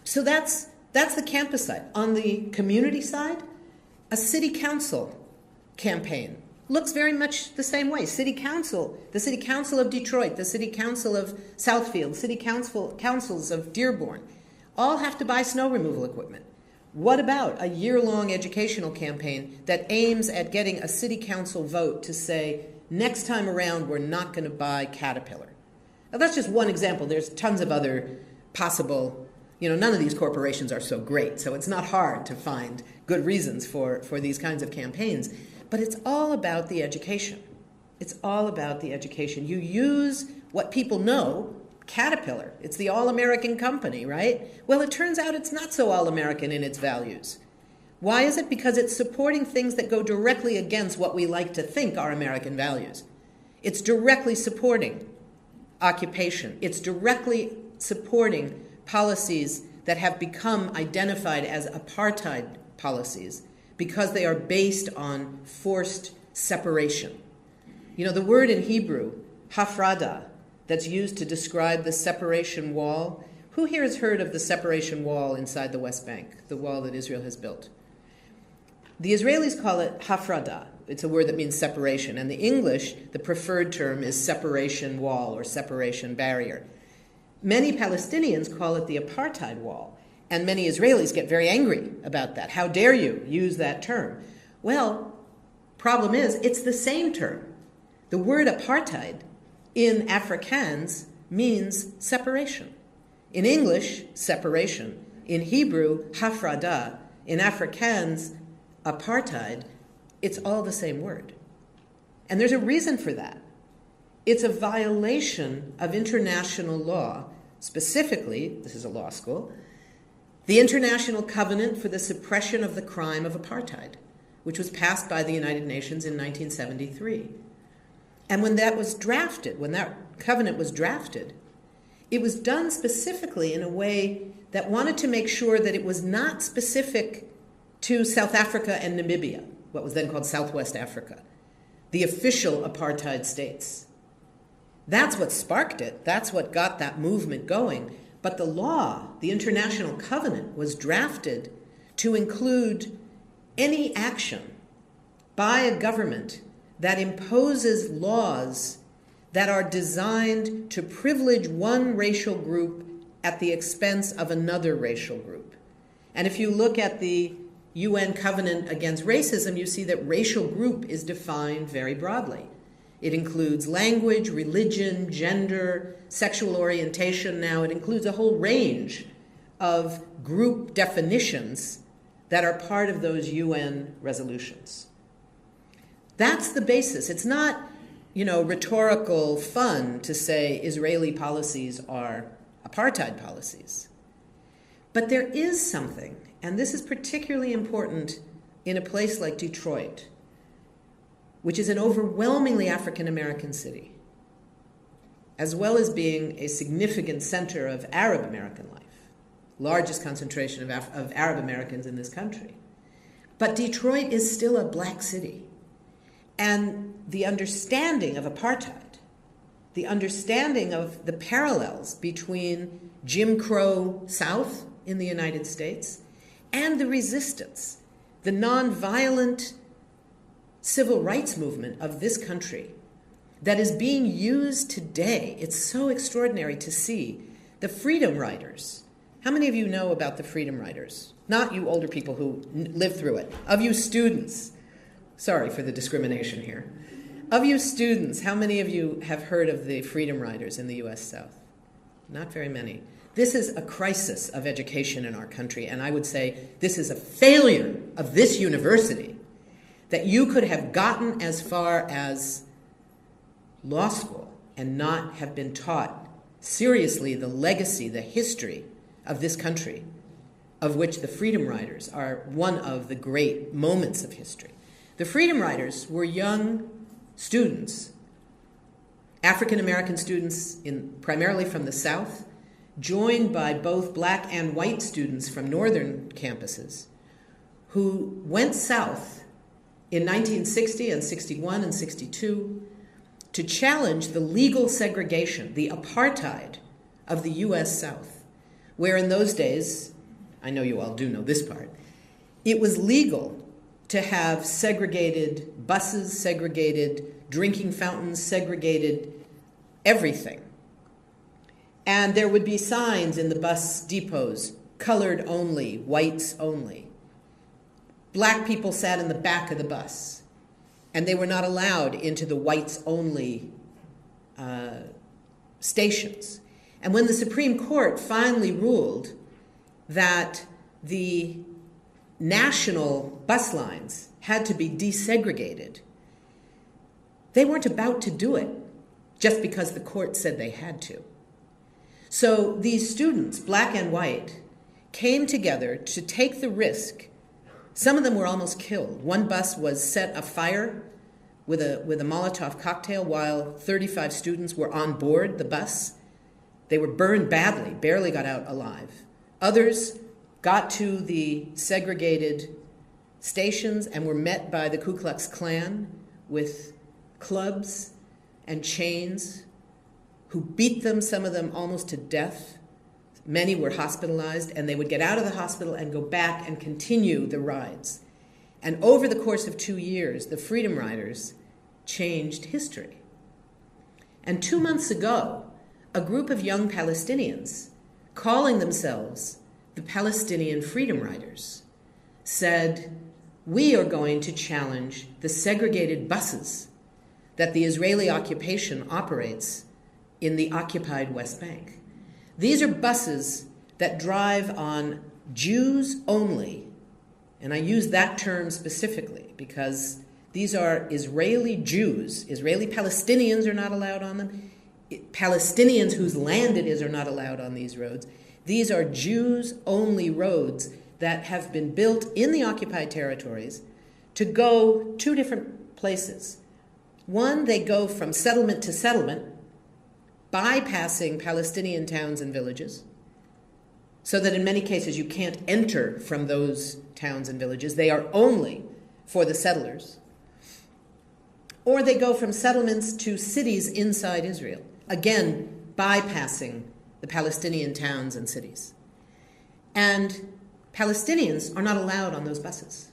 So that's the campus side. On the community side, a city council campaign looks very much the same way. City council, the city council of Detroit, the city council of Southfield, city councils of Dearborn, all have to buy snow removal equipment. What about a year-long educational campaign that aims at getting a city council vote to say, next time around, we're not going to buy Caterpillar? Now, that's just one example. There's tons of other possible, none of these corporations are so great, so it's not hard to find good reasons for these kinds of campaigns. But it's all about the education. It's all about the education. You use what people know, Caterpillar. It's the all-American company, right? Well, it turns out it's not so all-American in its values. Why is it? Because it's supporting things that go directly against what we like to think are American values. It's directly supporting occupation. It's directly supporting policies that have become identified as apartheid policies because they are based on forced separation. The word in Hebrew, hafrada, that's used to describe the separation wall. Who here has heard of the separation wall inside the West Bank, the wall that Israel has built? The Israelis call it hafrada. It's a word that means separation. And the English, the preferred term is separation wall or separation barrier. Many Palestinians call it the apartheid wall. And many Israelis get very angry about that. How dare you use that term? Well, problem is, it's the same term. The word apartheid in Afrikaans means separation. In English, separation. In Hebrew, hafrada. In Afrikaans, apartheid. It's all the same word. And there's a reason for that. It's a violation of international law, specifically, this is a law school, the International Covenant for the Suppression of the Crime of Apartheid, which was passed by the United Nations in 1973. And when that was drafted, when that covenant was drafted, it was done specifically in a way that wanted to make sure that it was not specific to South Africa and Namibia, what was then called Southwest Africa, the official apartheid states. That's what sparked it. That's what got that movement going. But the law, the International Covenant, was drafted to include any action by a government that imposes laws that are designed to privilege one racial group at the expense of another racial group. And if you look at the UN Covenant Against Racism, you see that racial group is defined very broadly. It includes language, religion, gender, sexual orientation. Now, it includes a whole range of group definitions that are part of those UN resolutions. That's the basis. It's not, rhetorical fun to say Israeli policies are apartheid policies. But there is something, and this is particularly important in a place like Detroit, which is an overwhelmingly African-American city, as well as being a significant center of Arab American life, largest concentration of Arab Americans in this country. But Detroit is still a black city. And the understanding of apartheid, the understanding of the parallels between Jim Crow South in the United States and the resistance, the nonviolent civil rights movement of this country that is being used today. It's so extraordinary to see the Freedom Riders. How many of you know about the Freedom Riders? Not you older people who lived through it. Of you students, sorry for the discrimination here. Of you students, how many of you have heard of the Freedom Riders in the U.S. South? Not very many. This is a crisis of education in our country, and I would say this is a failure of this university, that you could have gotten as far as law school and not have been taught seriously the legacy, the history of this country, of which the Freedom Riders are one of the great moments of history. The Freedom Riders were young students, African-American students primarily from the South, joined by both black and white students from northern campuses, who went south in 1960 and 61 and 62 to challenge the legal segregation, the apartheid of the U.S. South, where in those days I know you all do know this part. It was legal to have segregated buses, segregated drinking fountains, segregated everything. And there would be signs in the bus depots, colored only, whites only. Black people sat in the back of the bus, and they were not allowed into the whites only stations. And when the Supreme Court finally ruled that the national bus lines had to be desegregated, they weren't about to do it just because the court said they had to. So these students, black and white, came together to take the risk. Some of them were almost killed. One bus was set afire with a Molotov cocktail while 35 students were on board the bus. They were burned badly, barely got out alive. Others got to the segregated stations and were met by the Ku Klux Klan with clubs and chains, who beat them, some of them almost to death. Many were hospitalized, and they would get out of the hospital and go back and continue the rides. And over the course of 2 years, the Freedom Riders changed history. And 2 months ago, a group of young Palestinians, calling themselves the Palestinian Freedom Riders, said, "We are going to challenge the segregated buses that the Israeli occupation operates in the occupied West Bank. These are buses that drive on Jews only," and I use that term specifically because these are Israeli Jews. Israeli Palestinians are not allowed on them. Palestinians whose land it is are not allowed on these roads. These are Jews-only roads that have been built in the occupied territories to go 2 different places. One, they go from settlement to settlement, bypassing Palestinian towns and villages, so that in many cases you can't enter from those towns and villages. They are only for the settlers. Or they go from settlements to cities inside Israel, again, bypassing the Palestinian towns and cities. And Palestinians are not allowed on those buses.